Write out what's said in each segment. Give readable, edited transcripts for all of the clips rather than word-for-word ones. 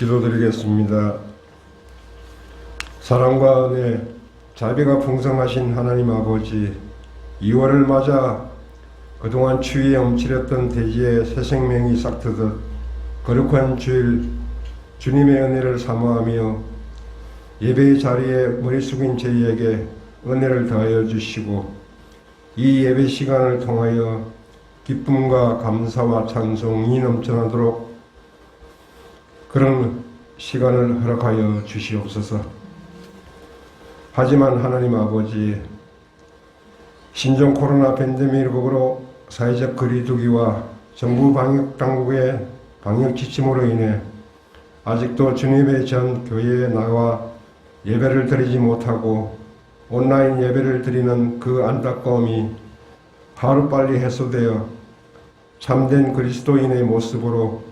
기도드리겠습니다. 사랑과 은혜, 자비가 풍성하신 하나님 아버지, 2월을 맞아 그동안 추위에 엄칠했던 대지에 새 생명이 싹트듯 거룩한 주일 주님의 은혜를 사모하며 예배의 자리에 머리 숙인 저희에게 은혜를 더하여 주시고 이 예배 시간을 통하여 기쁨과 감사와 찬송이 넘쳐나도록 그런 시간을 허락하여 주시옵소서. 하지만 하나님 아버지, 신종 코로나 팬데믹으로 사회적 거리두기와 정부 방역 당국의 방역 지침으로 인해 아직도 주님의 전 교회에 나와 예배를 드리지 못하고 온라인 예배를 드리는 그 안타까움이 하루빨리 해소되어 참된 그리스도인의 모습으로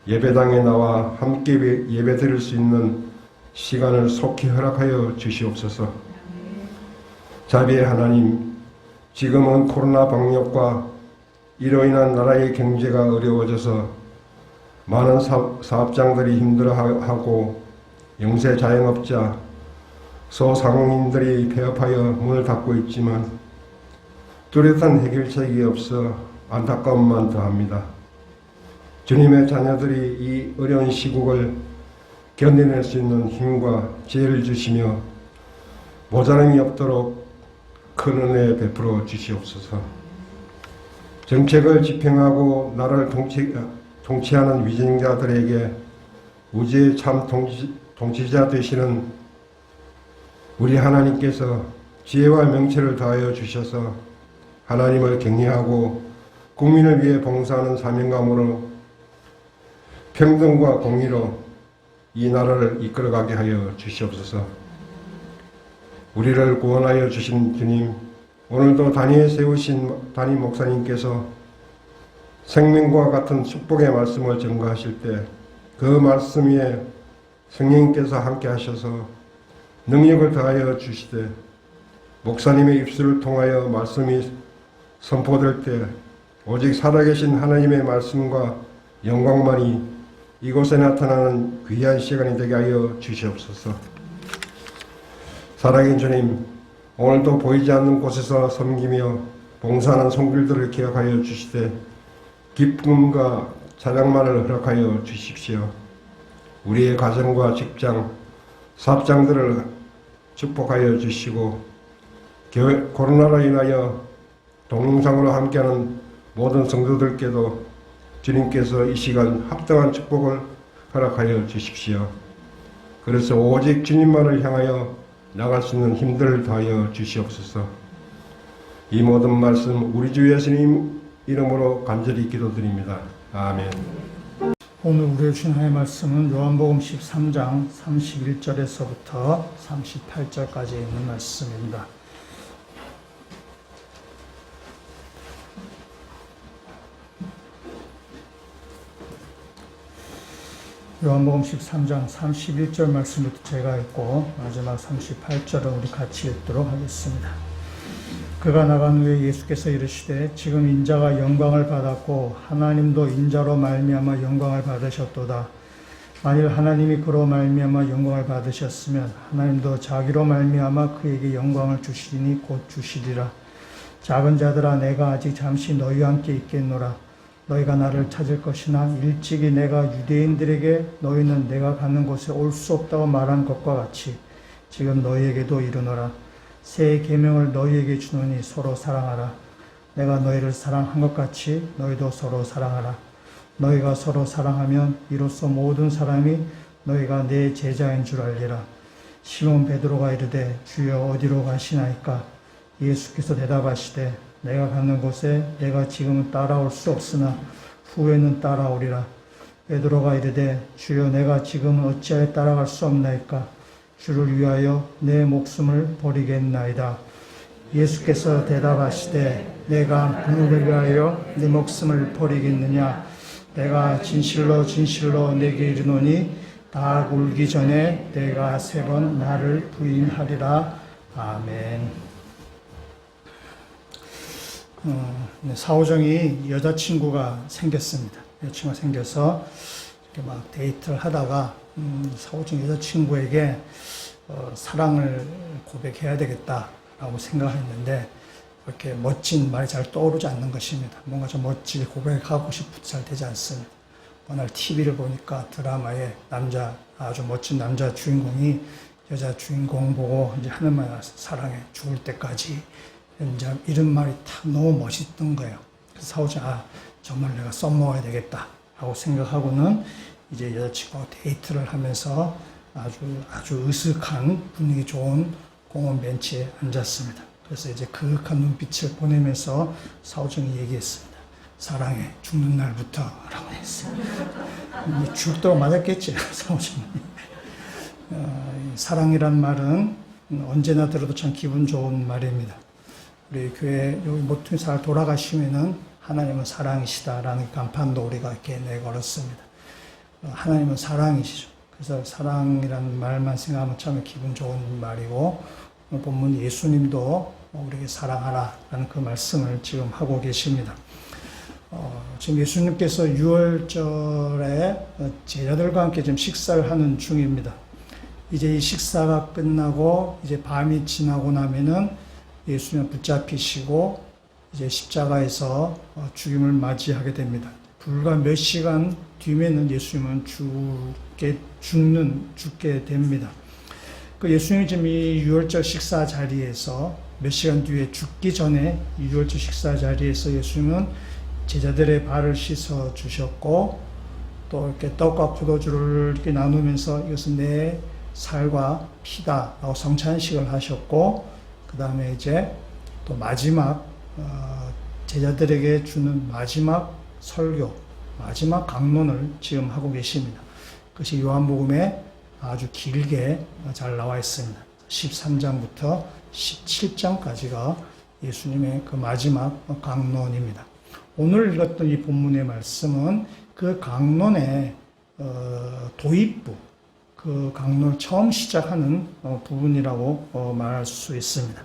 예배당에 나와 함께 예배 드릴 수 있는 시간을 속히 허락하여 주시옵소서. 자비의 하나님, 지금은 코로나 방역과 이로 인한 나라의 경제가 어려워져서 많은 사업장들이 힘들어하고 영세 자영업자, 소상공인들이 폐업하여 문을 닫고 있지만 뚜렷한 해결책이 없어 안타까움만 더합니다. 주님의 자녀들이 이 어려운 시국을 견뎌낼 수 있는 힘과 지혜를 주시며 모자람이 없도록 큰 은혜 베풀어 주시옵소서. 정책을 집행하고 나라를 통치하는 위정자들에게 우주의 참 통치자 되시는 우리 하나님께서 지혜와 명철을 더하여 주셔서 하나님을 경외하고 국민을 위해 봉사하는 사명감으로 평등과 공의로 이 나라를 이끌어가게 하여 주시옵소서. 우리를 구원하여 주신 주님, 오늘도 단위에 세우신 담임 목사님께서 생명과 같은 축복의 말씀을 전가하실 때 그 말씀 위에 성령님께서 함께 하셔서 능력을 더하여 주시되 목사님의 입술을 통하여 말씀이 선포될 때 오직 살아계신 하나님의 말씀과 영광만이 이곳에 나타나는 귀한 시간이 되게 하여 주시옵소서. 사랑의 주님, 오늘도 보이지 않는 곳에서 섬기며 봉사하는 손길들을 기억하여 주시되 기쁨과 찬양만을 허락하여 주십시오. 우리의 가정과 직장, 사업장들을 축복하여 주시고 코로나로 인하여 동영상으로 함께하는 모든 성도들께도 주님께서 이 시간 합당한 축복을 허락하여 주십시오. 그래서 오직 주님만을 향하여 나갈 수 있는 힘들을 더하여 주시옵소서. 이 모든 말씀 우리 주 예수님 이름으로 간절히 기도드립니다. 아멘. 오늘 우리의 주신 하나님의 말씀은 요한복음 13장 31절에서부터 38절까지 있는 말씀입니다. 요한복음 13장 31절 말씀부터 제가 읽고 마지막 38절은 우리 같이 읽도록 하겠습니다. 그가 나간 후에 예수께서 이르시되 지금 인자가 영광을 받았고 하나님도 인자로 말미암아 영광을 받으셨도다. 만일 하나님이 그로 말미암아 영광을 받으셨으면 하나님도 자기로 말미암아 그에게 영광을 주시리니 곧 주시리라. 작은 자들아, 내가 아직 잠시 너희와 함께 있겠노라. 너희가 나를 찾을 것이나 일찍이 내가 유대인들에게 너희는 내가 가는 곳에 올 수 없다고 말한 것과 같이 지금 너희에게도 이르노라. 새 계명을 너희에게 주노니 서로 사랑하라. 내가 너희를 사랑한 것 같이 너희도 서로 사랑하라. 너희가 서로 사랑하면 이로써 모든 사람이 너희가 내 제자인 줄 알리라. 시몬 베드로가 이르되 주여 어디로 가시나이까? 예수께서 대답하시되 내가 가는 곳에 내가 지금은 따라올 수 없으나 후에는 따라오리라. 베드로가 이르되 주여 내가 지금은 어찌하여 따라갈 수 없나이까? 주를 위하여 내 목숨을 버리겠나이다. 예수께서 대답하시되 내가 누구를 위하여 내 목숨을 버리겠느냐? 내가 진실로 진실로 내게 이르노니 닭 울기 전에 내가 3번 나를 부인하리라. 아멘. 사오정이 여자친구가 생겼습니다. 여자친구가 생겨서 이렇게 막 데이트를 하다가 사오증 여자친구에게 사랑을 고백해야 되겠다라고 생각했는데 그렇게 멋진 말이 잘 떠오르지 않는 것입니다. 뭔가 좀 멋지게 고백하고 싶어도 잘 되지 않습니다. 어느 날 TV를 보니까 드라마에 아주 멋진 남자 주인공이 여자 주인공 보고 이제 하는 말, 사랑해 죽을 때까지 이제 이런 말이 딱 너무 멋있던 거예요. 그래서 사오증 정말 내가 써먹어야 되겠다 하고 생각하고는 이제 여자친구하고 데이트를 하면서 아주 으슥한 분위기 좋은 공원 벤치에 앉았습니다. 그래서 이제 그윽한 눈빛을 보내면서 사오증이 얘기했습니다. 사랑해 죽는 날부터 라고 했어요. 죽도록 맞았겠지 사오증이. 사랑이란 말은 언제나 들어도 참 기분 좋은 말입니다. 우리 교회 여기 모퉁이 잘 돌아가시면은 하나님은 사랑이시다라는 간판도 우리가 이렇게 내걸었습니다. 하나님은 사랑이시죠. 그래서 사랑이라는 말만 생각하면 참 기분 좋은 말이고 오늘 본문 예수님도 우리에게 사랑하라라는 그 말씀을 지금 하고 계십니다. 지금 예수님께서 6월절에 제자들과 함께 지금 식사를 하는 중입니다. 이제 이 식사가 끝나고 이제 밤이 지나고 나면은 예수님을 붙잡히시고 이제 십자가에서 죽임을 맞이하게 됩니다. 불과 몇 시간 뒤면은 예수님은 죽게 됩니다. 그 예수님이 지금 이 유월절 식사 자리에서 몇 시간 뒤에 죽기 전에 이 유월절 식사 자리에서 예수님은 제자들의 발을 씻어 주셨고 또 이렇게 떡과 포도주를 이렇게 나누면서 이것은 내 살과 피다라고 성찬식을 하셨고 그 다음에 이제 또 마지막 제자들에게 주는 마지막 설교, 마지막 강론을 지금 하고 계십니다. 그것이 요한복음에 아주 길게 잘 나와 있습니다. 13장부터 17장까지가 예수님의 그 마지막 강론입니다. 오늘 읽었던 이 본문의 말씀은 그 강론의 도입부, 그 강론을 처음 시작하는 부분이라고 말할 수 있습니다.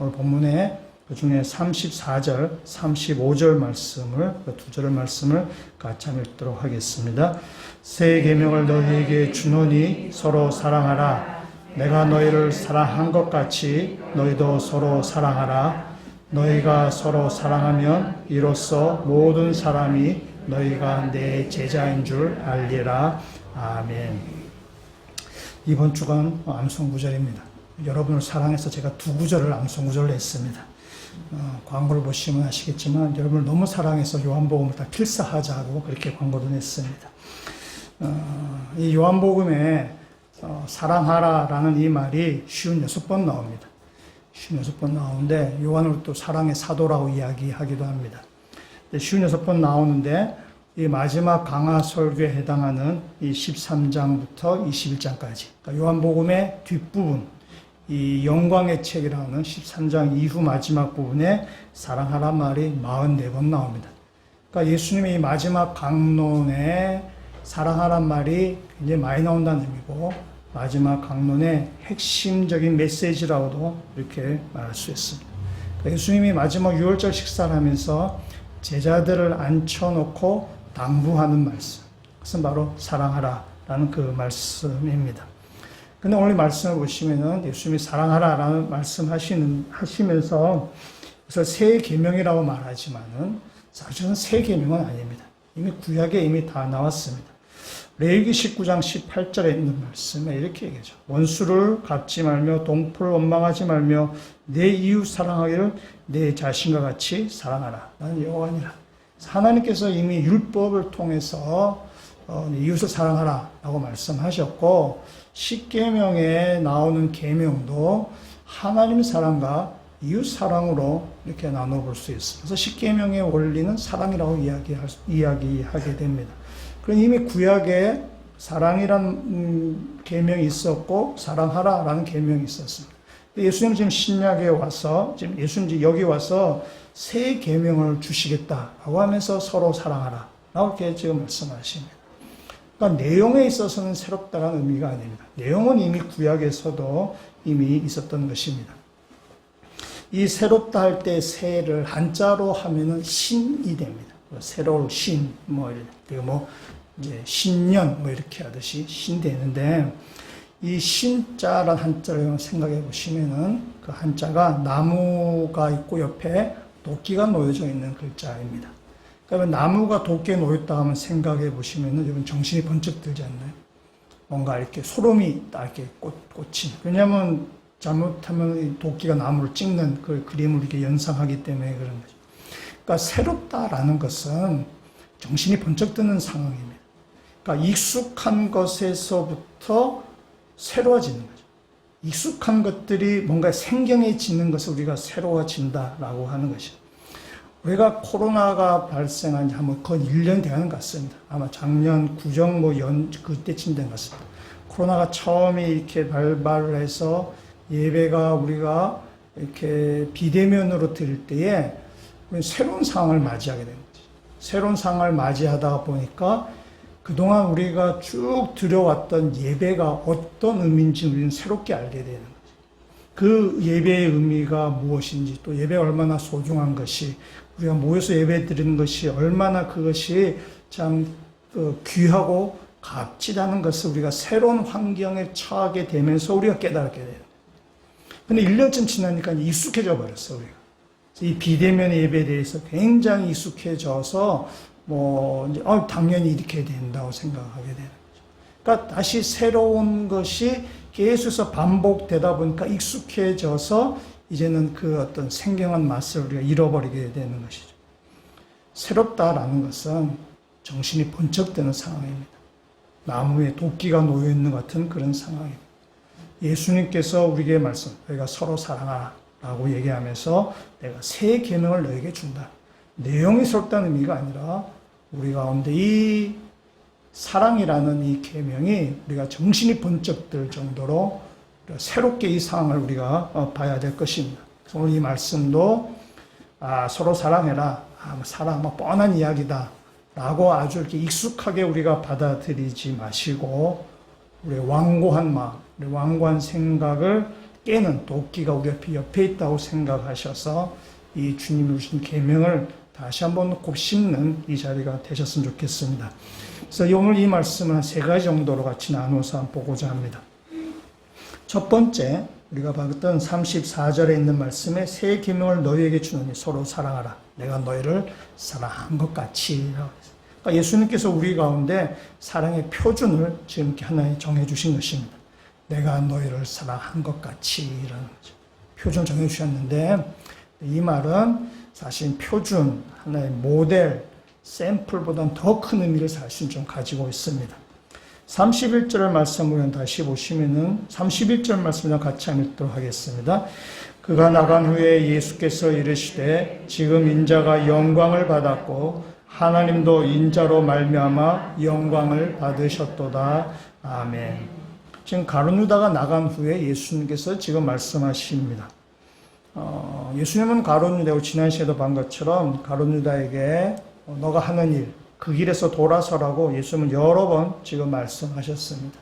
오늘 본문에 그 중에 34절, 35절 말씀을, 그 두 절의 말씀을 같이 한번 읽도록 하겠습니다. 새 계명을 너희에게 주노니 서로 사랑하라. 내가 너희를 사랑한 것 같이 너희도 서로 사랑하라. 너희가 서로 사랑하면 이로써 모든 사람이 너희가 내 제자인 줄 알리라. 아멘. 이번 주간 암송구절입니다. 여러분을 사랑해서 제가 두 구절을 암송구절로 했습니다. 광고를 보시면 아시겠지만 여러분을 너무 사랑해서 요한복음을 다 필사하자고 그렇게 광고도 냈습니다. 이 요한복음에 사랑하라라는 이 말이 56번 나옵니다. 56번 나오는데 요한을 또 사랑의 사도라고 이야기하기도 합니다. 56번 나오는데 이 마지막 강화 설교에 해당하는 이 13장부터 21장까지 그러니까 요한복음의 뒷부분 이 영광의 책이라는 13장 이후 마지막 부분에 사랑하란 말이 44번 나옵니다. 그러니까 예수님의 이 마지막 강론에 사랑하란 말이 굉장히 많이 나온다는 의미고 마지막 강론의 핵심적인 메시지라고도 이렇게 말할 수 있습니다. 그러니까 예수님이 마지막 6월절 식사를 하면서 제자들을 앉혀놓고 당부하는 말씀, 그것은 바로 사랑하라라는 그 말씀입니다. 근데 오늘 말씀을 보시면은 예수님이 사랑하라라는 말씀하시면서 그래서 새 계명이라고 말하지만은 사실은 새 계명은 아닙니다. 이미 구약에 이미 다 나왔습니다. 레위기 19장 18절에 있는 말씀에 이렇게 얘기하죠. 원수를 갚지 말며 동포를 원망하지 말며 내 이웃 사랑하기를 내 자신과 같이 사랑하라. 나는 여호와니라. 하나님께서 이미 율법을 통해서 이웃을 사랑하라 라고 말씀하셨고 십계명에 나오는 계명도 하나님 사랑과 이웃 사랑으로 이렇게 나눠볼 수 있습니다. 그래서 십계명의 원리는 사랑이라고 이야기하게 됩니다. 그럼 이미 구약에 사랑이란 계명이 있었고 사랑하라라는 계명이 있었습니다. 예수님은 지금 신약에 와서 지금 예수님 여기 와서 새 계명을 주시겠다라고 하면서 서로 사랑하라 라고 이렇게 지금 말씀하십니다. 그러니까 내용에 있어서는 새롭다는 의미가 아닙니다. 내용은 이미 구약에서도 이미 있었던 것입니다. 이 새롭다 할 때 새를 한자로 하면은 신이 됩니다. 새로울 신, 그리고 이제 신년 뭐 이렇게 하듯이 신되는데 이 신자란 한자를 생각해 보시면은 그 한자가 나무가 있고 옆에 도끼가 놓여져 있는 글자입니다. 그러면 나무가 도끼에 놓였다 하면 생각해 보시면은 여러분 정신이 번쩍 들지 않나요? 뭔가 이렇게 소름이 딱 이렇게 꽂힌. 왜냐하면 잘못하면 이 도끼가 나무를 찍는 그 그림을 이렇게 연상하기 때문에 그런 거죠. 그러니까 새롭다라는 것은 정신이 번쩍 드는 상황입니다. 그러니까 익숙한 것에서부터 새로워지는 거죠. 익숙한 것들이 뭔가 생경해지는 것을 우리가 새로워진다라고 하는 것이죠. 우리가 코로나가 발생한 지 한 거의 1년 되는 것 같습니다. 아마 작년 구정 그때쯤 된 것 같습니다. 코로나가 처음에 이렇게 발발을 해서 예배가 우리가 이렇게 비대면으로 드릴 때에 새로운 상황을 맞이하게 된 거죠. 새로운 상황을 맞이하다 보니까 그동안 우리가 쭉 들여왔던 예배가 어떤 의미인지 우리는 새롭게 알게 되는 거죠. 그 예배의 의미가 무엇인지, 또 예배가 얼마나 소중한 것이, 우리가 모여서 예배 드리는 것이 얼마나 그것이 참 귀하고 값지다는 것을 우리가 새로운 환경에 처하게 되면서 우리가 깨달게 돼요. 근데 1년쯤 지나니까 익숙해져 버렸어, 우리가. 이 비대면 예배에 대해서 굉장히 익숙해져서 당연히 이렇게 된다고 생각하게 되는 거죠. 그러니까 다시 새로운 것이 계속해서 반복되다 보니까 익숙해져서 이제는 그 어떤 생경한 맛을 우리가 잃어버리게 되는 것이죠. 새롭다라는 것은 정신이 번쩍 드는 상황입니다. 나무에 도끼가 놓여 있는 것 같은 그런 상황입니다. 예수님께서 우리에게 말씀, 너희가 서로 사랑하라 라고 얘기하면서 내가 새 계명을 너에게 준다. 내용이 새롭다는 의미가 아니라 우리 가운데 이 사랑이라는 이 계명이 우리가 정신이 번쩍 들 정도로 새롭게 이 상황을 우리가 봐야 될 것입니다. 그래서 오늘 이 말씀도 서로 사랑해라. 사랑 뻔한 이야기다 라고 아주 이렇게 익숙하게 우리가 받아들이지 마시고 우리의 완고한 마음, 우리의 완고한 생각을 깨는 도끼가 우리 옆에 있다고 생각하셔서 이 주님이 주신 계명을 다시 한번 곱씹는 이 자리가 되셨으면 좋겠습니다. 그래서 오늘 이 말씀을 한 3가지 정도로 같이 나누어서 한번 보고자 합니다. 첫 번째, 우리가 봤던 34절에 있는 말씀에 새 계명을 너희에게 주노니 서로 사랑하라. 내가 너희를 사랑한 것 같이. 그러니까 예수님께서 우리 가운데 사랑의 표준을 지금 이렇게 하나에 정해주신 것입니다. 내가 너희를 사랑한 것 같이 이라는 거죠. 표준 정해주셨는데 이 말은 사실 표준, 하나의 모델, 샘플보다는 더 큰 의미를 사실 좀 가지고 있습니다. 31절 말씀을 다시 보시면은 31절 말씀을 같이 읽도록 하겠습니다. 그가 나간 후에 예수께서 이르시되 지금 인자가 영광을 받았고 하나님도 인자로 말미암아 영광을 받으셨도다. 아멘. 지금 가룟 유다가 나간 후에 예수님께서 지금 말씀하십니다. 예수님은 가룟 유다고 지난 시에도 본 것처럼 가룟 유다에게 너가 하는 일, 그 길에서 돌아서라고 예수님은 여러 번 지금 말씀하셨습니다.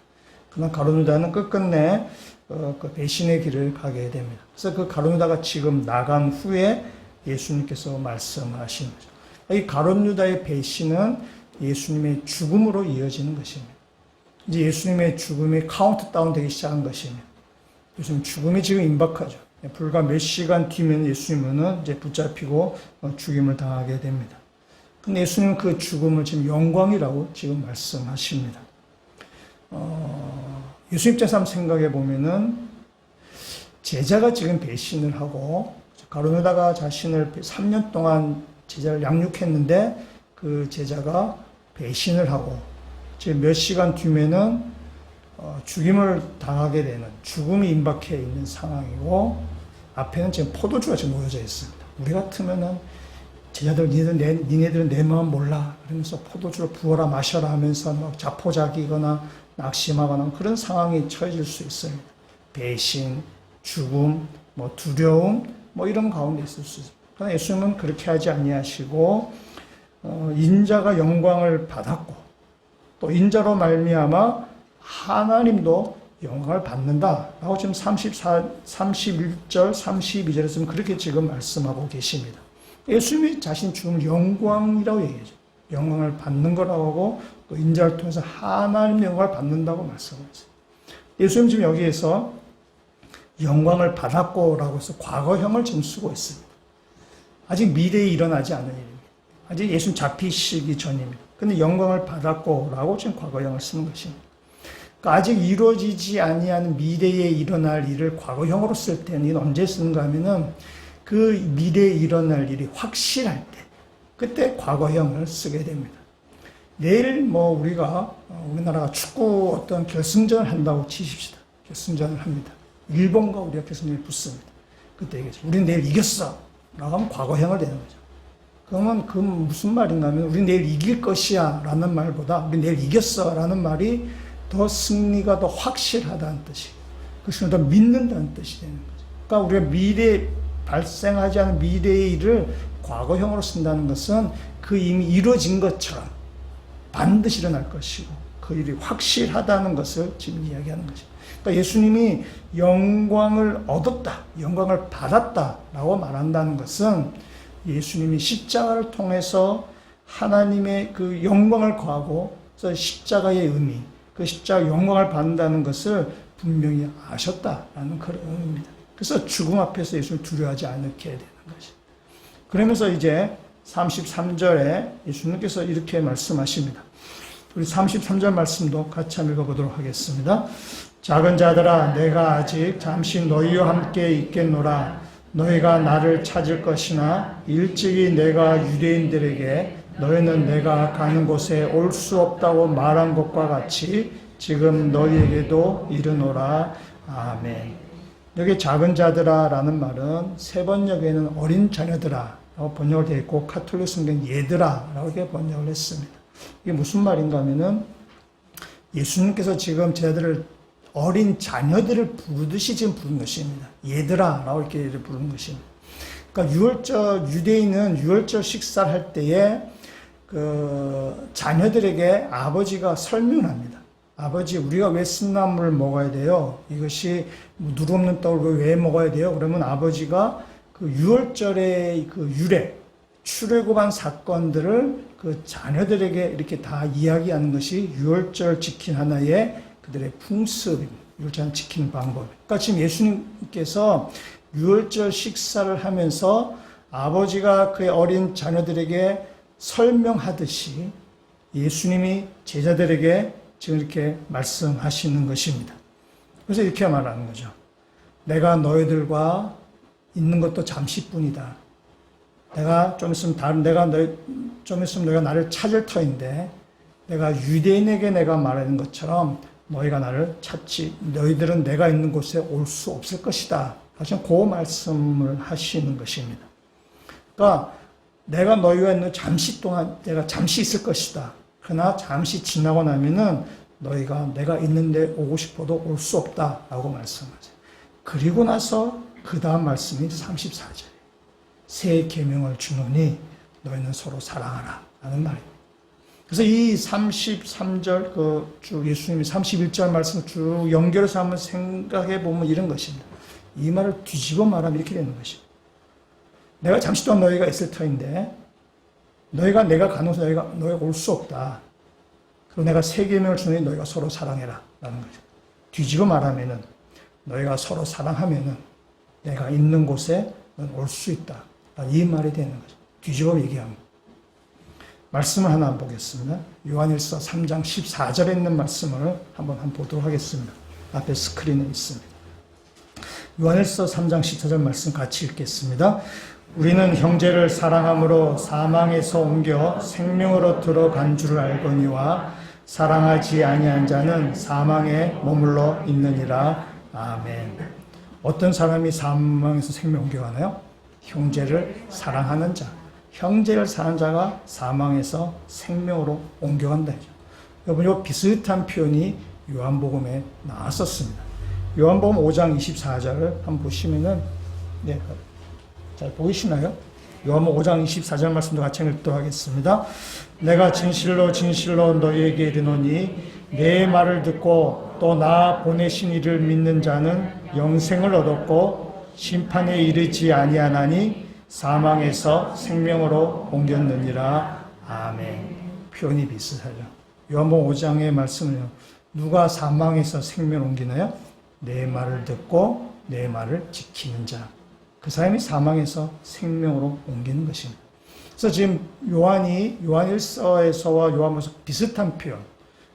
그러나 가룟 유다는 끝끝내 그 배신의 길을 가게 됩니다. 그래서 그 가룟 유다가 지금 나간 후에 예수님께서 말씀하신 거죠. 이 가룟 유다의 배신은 예수님의 죽음으로 이어지는 것입니다. 이제 예수님의 죽음이 카운트다운 되기 시작한 것입니다. 예수님 죽음이 지금 임박하죠. 불과 몇 시간 뒤면 예수님은 이제 붙잡히고 죽임을 당하게 됩니다. 근데 예수님은 그 죽음을 지금 영광이라고 지금 말씀하십니다. 예수님 입장에서 한번 생각해 보면은 제자가 지금 배신을 하고 가룟 유다가 자신을 3년 동안 제자를 양육했는데 그 제자가 배신을 하고 지금 몇 시간 뒤면은 죽임을 당하게 되는 죽음이 임박해 있는 상황이고 앞에는 지금 포도주가 지금 놓여져 있습니다. 우리 같으면은 제자들 니네들은 내 마음 몰라 그러면서 포도주를 부어라 마셔라 하면서 막 자포자기거나 낙심하거나 그런 상황이 처해질 수 있습니다. 배신, 죽음, 두려움 이런 가운데 있을 수 있습니다. 그러나 예수님은 그렇게 하지 아니하시고 인자가 영광을 받았고 또 인자로 말미암아 하나님도 영광을 받는다라고 지금 31절, 32절에서 그렇게 지금 말씀하고 계십니다. 예수님이 자신 죽음을 영광이라고 얘기하죠. 영광을 받는 거라고 하고 또 인자를 통해서 하나님의 영광을 받는다고 말씀하셨어요. 예수님 지금 여기에서 영광을 받았고라고 해서 과거형을 지금 쓰고 있습니다. 아직 미래에 일어나지 않은 일입니다. 아직 예수님 잡히시기 전입니다. 근데 영광을 받았고라고 지금 과거형을 쓰는 것입니다. 그러니까 아직 이루어지지 아니하는 미래에 일어날 일을 과거형으로 쓸 때는 이건 언제 쓰는가 하면은 그 미래에 일어날 일이 확실할 때 그때 과거형을 쓰게 됩니다. 내일 우리가 우리나라가 축구 어떤 결승전을 한다고 치십시다. 결승전을 합니다. 일본과 우리가 결승전에 붙습니다. 그때 얘기하죠. 우리는 내일 이겼어. 라고 하면 과거형을 내는 거죠. 그러면 그 무슨 말인가 하면 우리 내일 이길 것이야 라는 말보다 우리 내일 이겼어 라는 말이 더 승리가 더 확실하다는 뜻이, 그것을 더 믿는다는 뜻이 되는 거죠. 그러니까 우리가 미래에 발생하지 않은 미래의 일을 과거형으로 쓴다는 것은 그 이미 이루어진 것처럼 반드시 일어날 것이고 그 일이 확실하다는 것을 지금 이야기하는 것이죠. 그러니까 예수님이 영광을 얻었다, 영광을 받았다라고 말한다는 것은 예수님이 십자가를 통해서 하나님의 그 영광을 거하고 십자가의 의미, 그 십자가 영광을 받는다는 것을 분명히 아셨다라는 그런 의미입니다. 그래서 죽음 앞에서 예수를 두려워하지 않게 되는 것이죠. 그러면서 이제 33절에 예수님께서 이렇게 말씀하십니다. 우리 33절 말씀도 같이 한번 읽어보도록 하겠습니다. 작은 자들아, 내가 아직 잠시 너희와 함께 있겠노라. 너희가 나를 찾을 것이나 일찍이 내가 유대인들에게 너희는 내가 가는 곳에 올 수 없다고 말한 것과 같이 지금 너희에게도 이르노라. 아멘. 여기 작은 자들아 라는 말은 세 번역에는 어린 자녀들아 라고 번역을 되어 있고 카톨릭 성경 얘들아 라고 이렇게 번역을 했습니다. 이게 무슨 말인가 하면은 예수님께서 지금 제자들을 어린 자녀들을 부르듯이 지금 부른 것입니다. 얘들아 라고 이렇게 부르는 것입니다. 그러니까 유대인은 유월절 식사를 할 때에 그 자녀들에게 아버지가 설명합니다. 아버지, 우리가 왜 쓴나물을 먹어야 돼요? 이것이 누룩 없는 떡을 왜 먹어야 돼요? 그러면 아버지가 그 유월절의 그 유래, 출애굽한 사건들을 그 자녀들에게 이렇게 다 이야기하는 것이 유월절 지킨 하나의 그들의 풍습입니다. 유월절 지키는 방법. 그러니까 지금 예수님께서 유월절 식사를 하면서 아버지가 그의 어린 자녀들에게 설명하듯이 예수님이 제자들에게 지금 이렇게 말씀하시는 것입니다. 그래서 이렇게 말하는 거죠. 내가 너희들과 있는 것도 잠시뿐이다. 내가 좀 있으면 너희가 나를 찾을 터인데 내가 유대인에게 내가 말하는 것처럼 너희가 나를 찾지, 너희들은 내가 있는 곳에 올 수 없을 것이다. 하시는 그 말씀을 하시는 것입니다. 그러니까 내가 너희와 있는 잠시 동안 내가 잠시 있을 것이다. 그러나 잠시 지나고 나면은 너희가 내가 있는데 오고 싶어도 올 수 없다라고 말씀하세요. 그리고 나서 그 다음 말씀이 34절에 새 계명을 주노니 너희는 서로 사랑하라 라는 말입니다. 그래서 이 33절 쭉 예수님이 31절 말씀을 쭉 연결해서 한번 생각해 보면 이런 것입니다. 이 말을 뒤집어 말하면 이렇게 되는 것입니다. 내가 잠시 동안 너희가 있을 터인데 너희가 내가 가는 곳에 너희가 올 수 없다. 그리고 내가 새 계명을 주니 너희가 서로 사랑해라 라는 거죠. 뒤집어 말하면은 너희가 서로 사랑하면은 내가 있는 곳에 넌 올 수 있다. 이 말이 되는 거죠. 뒤집어 얘기하면. 말씀을 하나 보겠습니다. 요한일서 3장 14절에 있는 말씀을 한번 보도록 하겠습니다. 앞에 스크린에 있습니다. 요한일서 3장 14절 말씀 같이 읽겠습니다. 우리는 형제를 사랑함으로 사망에서 옮겨 생명으로 들어간 줄을 알거니와 사랑하지 아니한 자는 사망에 머물러 있느니라. 아멘. 어떤 사람이 사망에서 생명 옮겨가나요? 형제를 사랑하는 자. 형제를 사랑하는 자가 사망에서 생명으로 옮겨간다. 여러분, 이 비슷한 표현이 요한복음에 나왔었습니다. 요한복음 5장 24절을 한번 보시면은, 네, 잘 보이시나요? 요한복음 5장 24절 말씀도 같이 읽도록 하겠습니다. 내가 진실로 진실로 너희에게 이르노니 내 말을 듣고 또 나 보내신 이를 믿는 자는 영생을 얻었고 심판에 이르지 아니하나니 사망에서 생명으로 옮겼느니라. 아멘. 표현이 비슷하죠. 요한복음 5장의 말씀은요. 누가 사망에서 생명을 옮기나요? 내 말을 듣고 내 말을 지키는 자. 그 사람이 사망에서 생명으로 옮기는 것입니다. 그래서 지금 요한일서에서와 요한복음에서 비슷한 표현.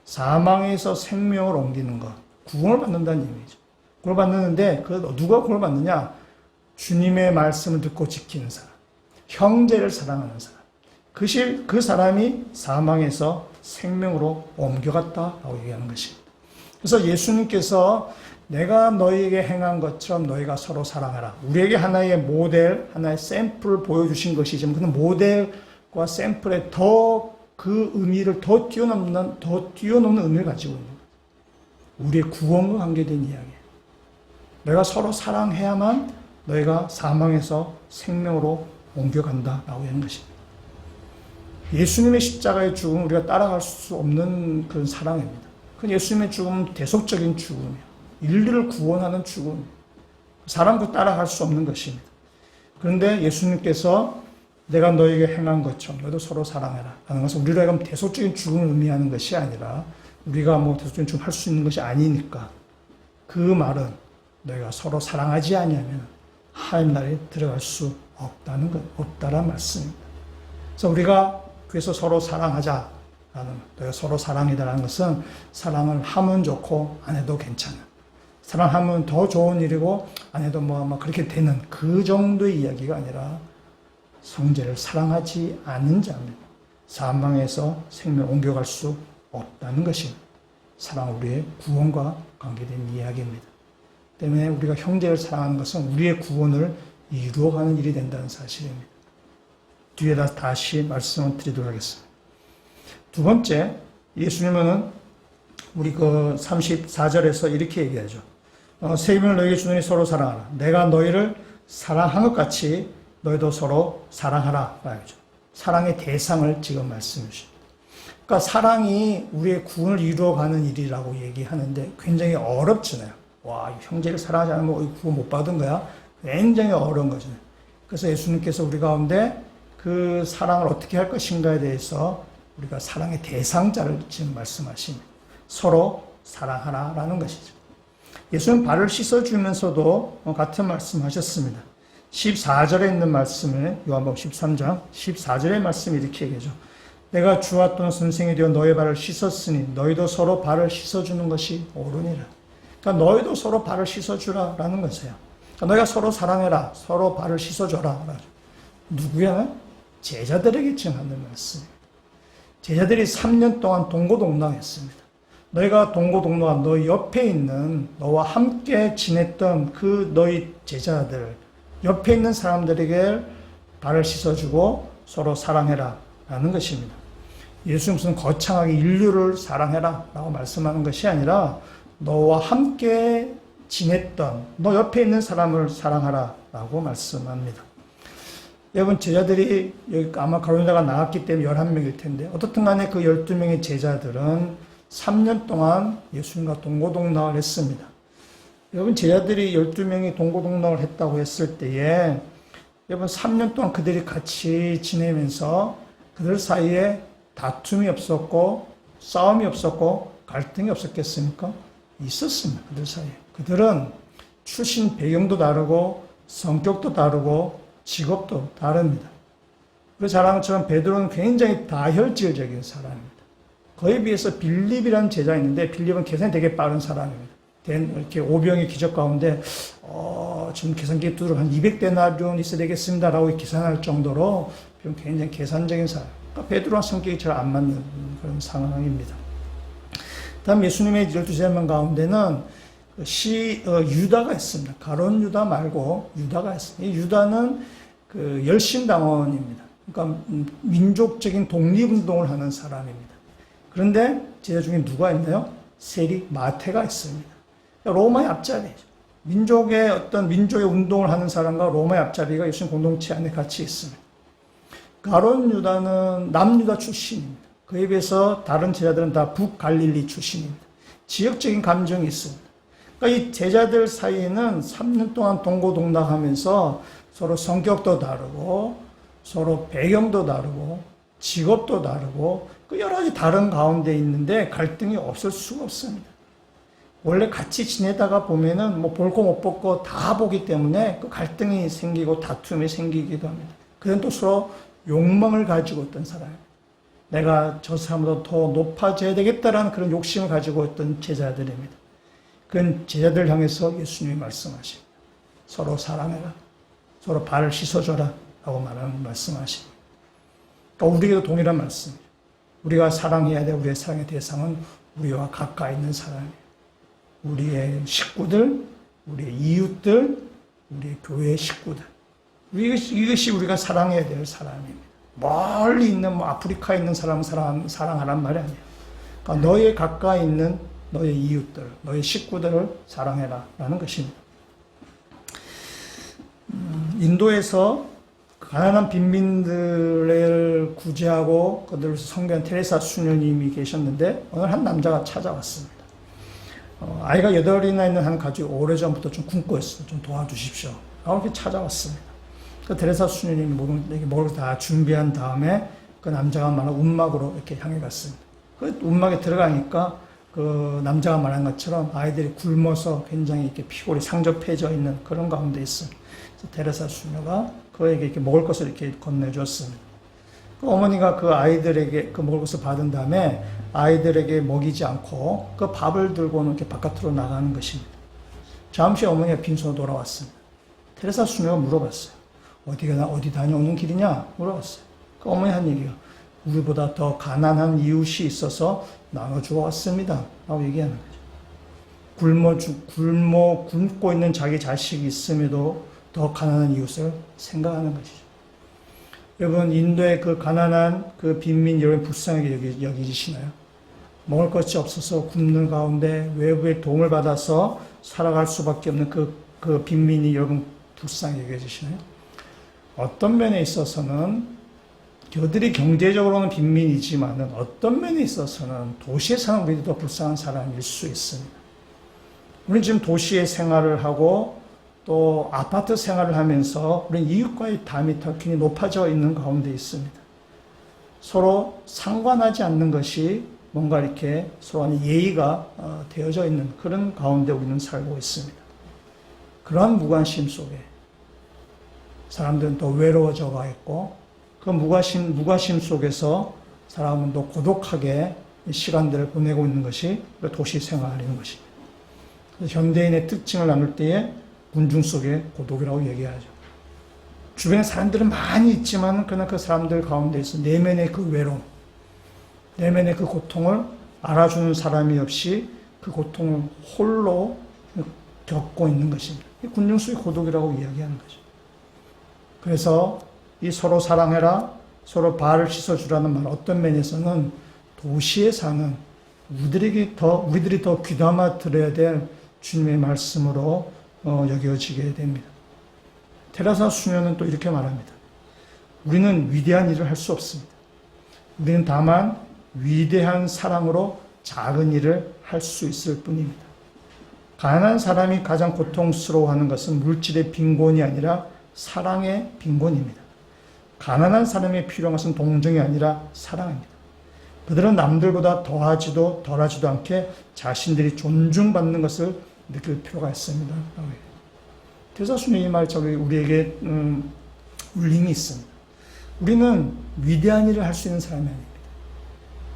사망에서 생명을 옮기는 것. 구원을 받는다는 얘기죠. 구원을 받는데 누가 구원을 받느냐? 주님의 말씀을 듣고 지키는 사람. 형제를 사랑하는 사람. 그 사람이 사망에서 생명으로 옮겨갔다라고 얘기하는 것입니다. 그래서 예수님께서 내가 너희에게 행한 것처럼 너희가 서로 사랑하라. 우리에게 하나의 모델, 하나의 샘플을 보여주신 것이지만 그 모델과 샘플에 더 그 의미를 더 뛰어넘는 의미를 가지고 있는 거예요. 우리의 구원과 관계된 이야기예요. 너희가 서로 사랑해야만 너희가 사망에서 생명으로 옮겨간다라고 하는 것입니다. 예수님의 십자가의 죽음은 우리가 따라갈 수 없는 그런 사랑입니다. 그 예수님의 죽음은 대속적인 죽음이에요. 인류를 구원하는 죽음이에요. 사람도 따라갈 수 없는 것입니다. 그런데 예수님께서 내가 너에게 행한 것처럼 너도 서로 사랑해라 라는 것은 우리로 하여금 대속적인 죽음을 의미하는 것이 아니라 우리가 대속적인 죽음을 할 수 있는 것이 아니니까 그 말은 너희가 서로 사랑하지 아니하면 하나님 나라에 들어갈 수 없다는 말씀입니다. 그래서 우리가 그래서 서로 사랑하자라는 너희가 서로 사랑이다라는 것은 사랑을 하면 좋고 안 해도 괜찮은, 사랑하면 더 좋은 일이고 안 해도 그렇게 되는 그 정도의 이야기가 아니라 형제를 사랑하지 않는 자는 사망에서 생명을 옮겨갈 수 없다는 것입니다. 사랑은 우리의 구원과 관계된 이야기입니다. 때문에 우리가 형제를 사랑하는 것은 우리의 구원을 이루어가는 일이 된다는 사실입니다. 뒤에다 다시 말씀을 드리도록 하겠습니다. 두 번째, 예수님은 우리 34절에서 이렇게 얘기하죠. 생명을 너희에게 주노니 서로 사랑하라. 내가 너희를 사랑한 것 같이 너희도 서로 사랑하라. 말이죠. 사랑의 대상을 지금 말씀해 주십니다. 그러니까 사랑이 우리의 구원을 이루어가는 일이라고 얘기하는데 굉장히 어렵잖아요. 와, 형제를 사랑하지 않으면 구원 못 받은 거야? 굉장히 어려운 거잖아요. 그래서 예수님께서 우리 가운데 그 사랑을 어떻게 할 것인가에 대해서 우리가 사랑의 대상자를 지금 말씀하십니다. 서로 사랑하라라는 것이죠. 예수는 발을 씻어주면서도 같은 말씀하셨습니다. 14절에 있는 말씀을 요한복음 13장 14절의 말씀이 이렇게 얘기하죠. 내가 주와 또는 선생이 되어 너의 발을 씻었으니 너희도 서로 발을 씻어주는 것이 옳으니라. 그러니까 너희도 서로 발을 씻어주라라는 것이에요. 그러니까 너희가 서로 사랑해라. 서로 발을 씻어줘라. 누구야? 제자들에게 지금 하는 말씀이에요. 제자들이 3년 동안 동고동락했습니다. 너희가 동고동락한 너 옆에 있는 너와 함께 지냈던 그 너희 제자들 옆에 있는 사람들에게 발을 씻어주고 서로 사랑해라 라는 것입니다. 예수는 무슨 거창하게 인류를 사랑해라 라고 말씀하는 것이 아니라 너와 함께 지냈던 너 옆에 있는 사람을 사랑하라 라고 말씀합니다. 여러분 제자들이 아마 가룟유다가 나왔기 때문에 11명일 텐데 어떻든 간에 그 12명의 제자들은 3년 동안 예수님과 동고동락을 했습니다. 여러분 제자들이 12명이 동고동락을 했다고 했을 때에 여러분 3년 동안 그들이 같이 지내면서 그들 사이에 다툼이 없었고 싸움이 없었고 갈등이 없었겠습니까? 있었습니다. 그들 사이에. 그들은 출신 배경도 다르고 성격도 다르고 직업도 다릅니다. 그 자랑처럼 베드로는 굉장히 다혈질적인 사람입니다. 그에 비해서 빌립이라는 제자가 있는데 빌립은 계산이 되게 빠른 사람입니다. 이렇게 오병의 기적 가운데 지금 계산기에 두드려 한 200데나리온 있어야 되겠습니다라고 계산할 정도로 굉장히 계산적인 사람. 그러니까 베드로와 성격이 잘 안 맞는 그런 상황입니다. 다음 예수님의 12제자만 가운데는 유다가 있습니다. 가룟 유다 말고 유다가 있습니다. 이 유다는 그 열심당원입니다. 그러니까 민족적인 독립운동을 하는 사람입니다. 그런데 제자 중에 누가 있나요? 세리 마태가 있습니다. 로마의 앞자리죠. 민족의 운동을 하는 사람과 로마의 앞자리가 예수님 공동체 안에 같이 있습니다. 가룟 유다는 남유다 출신입니다. 그에 비해서 다른 제자들은 다 북갈릴리 출신입니다. 지역적인 감정이 있습니다. 그러니까 이 제자들 사이에는 3년 동안 동고동락하면서 서로 성격도 다르고 서로 배경도 다르고 직업도 다르고 그 여러 가지 다른 가운데 있는데 갈등이 없을 수가 없습니다. 원래 같이 지내다가 보면은 뭐 볼 거 못 볼 거 다 보기 때문에 그 갈등이 생기고 다툼이 생기기도 합니다. 그는 또 서로 욕망을 가지고 있던 사람, 내가 저 사람보다 더 높아져야 되겠다라는 그런 욕심을 가지고 있던 제자들입니다. 그건 제자들 향해서 예수님이 말씀하십니다. 서로 사랑해라, 서로 발을 씻어줘라 라고 말씀하십니다. 그러니까 우리에게도 동일한 말씀이에요. 우리가 사랑해야 될 우리의 사랑의 대상은 우리와 가까이 있는 사람이에요. 우리의 식구들, 우리의 이웃들, 우리의 교회의 식구들. 이것이 우리가 사랑해야 될 사람입니다. 멀리 있는 아프리카에 있는 사람을 사랑하란 말이 아니에요. 그러니까 너의 가까이 있는 너의 이웃들, 너의 식구들을 사랑해라 라는 것입니다. 인도에서 가난한 빈민들을 구제하고 그들을 섬기는 테레사 수녀님이 계셨는데 오늘 한 남자가 찾아왔습니다. 아이가 8이나 있는 한 가족이 오래전부터 좀 굶고 있어요. 좀 도와주십시오. 라고 이렇게 찾아왔습니다. 그 테레사 수녀님이 먹을 거 다 준비한 다음에 그 남자가 말한 움막으로 이렇게 향해 갔습니다. 그 움막에 들어가니까 그 남자가 말한 것처럼 아이들이 굶어서 굉장히 이렇게 피골이 상접해져 있는 그런 가운데 있습니다. 그래서 테레사 수녀가 그에게 이렇게 먹을 것을 이렇게 건네줬습니다. 그 어머니가 그 아이들에게 그 먹을 것을 받은 다음에 아이들에게 먹이지 않고 그 밥을 들고는 이렇게 바깥으로 나가는 것입니다. 잠시 어머니가 빈손으로 돌아왔습니다. 테레사 수녀가 물어봤어요. 어디 다녀오는 길이냐? 물어봤어요. 그 어머니 한 얘기가 우리보다 더 가난한 이웃이 있어서 나눠주고 왔습니다. 라고 얘기하는 거죠. 굶고 있는 자기 자식이 있음에도 더 가난한 이웃을 생각하는 것이죠. 여러분, 인도의 그 가난한 그 빈민 여러분 불쌍하게 여기시나요? 먹을 것이 없어서 굶는 가운데 외부의 도움을 받아서 살아갈 수밖에 없는 그 빈민이 여러분 불쌍하게 여겨지시나요? 어떤 면에 있어서는 저들이 경제적으로는 빈민이지만은 어떤 면에 있어서는 도시에 사는 우리도 더 불쌍한 사람일 수 있습니다. 우리는 지금 도시의 생활을 하고 또 아파트 생활을 하면서 우리는 이웃과의 담이 더 굉장히 높아져 있는 가운데 있습니다. 서로 상관하지 않는 것이 뭔가 이렇게 서로 간에 예의가 되어져 있는 그런 가운데 우리는 살고 있습니다. 그러한 무관심 속에 사람들은 또 외로워져 가 있고 그 무관심 속에서 사람은 또 고독하게 시간들을 보내고 있는 것이 도시 생활인 것입니다. 현대인의 특징을 나눌 때에 군중 속의 고독이라고 얘기하죠. 주변에 사람들은 많이 있지만 그러나 그 사람들 가운데에서 내면의 그 외로움, 내면의 그 고통을 알아주는 사람이 없이 그 고통을 홀로 겪고 있는 것입니다. 군중 속의 고독이라고 이야기하는 거죠. 그래서 이 서로 사랑해라, 서로 발을 씻어주라는 말 어떤 면에서는 도시에 사는 우리들이 더 귀담아 들어야 될 주님의 말씀으로 여겨지게 됩니다. 테레사 수녀는 또 이렇게 말합니다. 우리는 위대한 일을 할 수 없습니다. 우리는 다만 위대한 사랑으로 작은 일을 할 수 있을 뿐입니다. 가난한 사람이 가장 고통스러워하는 것은 물질의 빈곤이 아니라 사랑의 빈곤입니다. 가난한 사람이 필요한 것은 동정이 아니라 사랑입니다. 그들은 남들보다 더하지도 덜하지도 않게 자신들이 존중받는 것을 느낄 필요가 있습니다. 대사수녀의 말처럼 우리에게 울림이 있습니다. 우리는 위대한 일을 할 수 있는 사람이 아닙니다.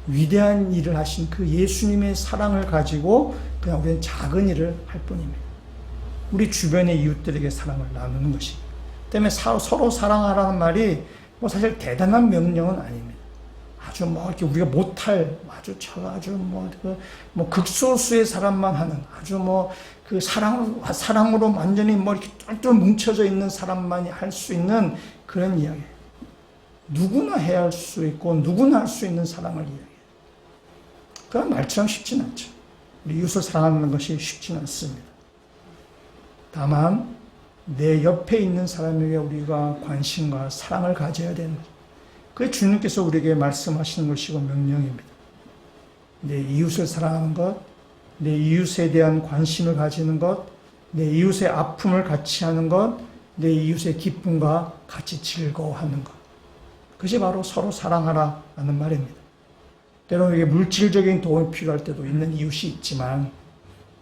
위대한 일을 하신 그 예수님의 사랑을 가지고 그냥 우리는 작은 일을 할 뿐입니다. 우리 주변의 이웃들에게 사랑을 나누는 것입니다. 때문에 서로 사랑하라는 말이 뭐 사실 대단한 명령은 아닙니다. 아주 이렇게 우리가 못할 극소수의 사람만 하는 그 사랑으로 완전히 이렇게 똘똘 뭉쳐져 있는 사람만이 할 수 있는 그런 이야기예요. 누구나 해야 할 수 있고 누구나 할 수 있는 사랑을 이야기해요. 그건 말처럼 쉽진 않죠. 우리 이웃을 사랑하는 것이 쉽진 않습니다. 다만 내 옆에 있는 사람에게 우리가 관심과 사랑을 가져야 되는 거죠. 그게 주님께서 우리에게 말씀하시는 것이고 명령입니다. 내 이웃을 사랑하는 것, 내 이웃에 대한 관심을 가지는 것, 내 이웃의 아픔을 같이 하는 것, 내 이웃의 기쁨과 같이 즐거워하는 것. 그것이 바로 서로 사랑하라라는 말입니다. 때로는 이게 물질적인 도움이 필요할 때도 있는 이웃이 있지만,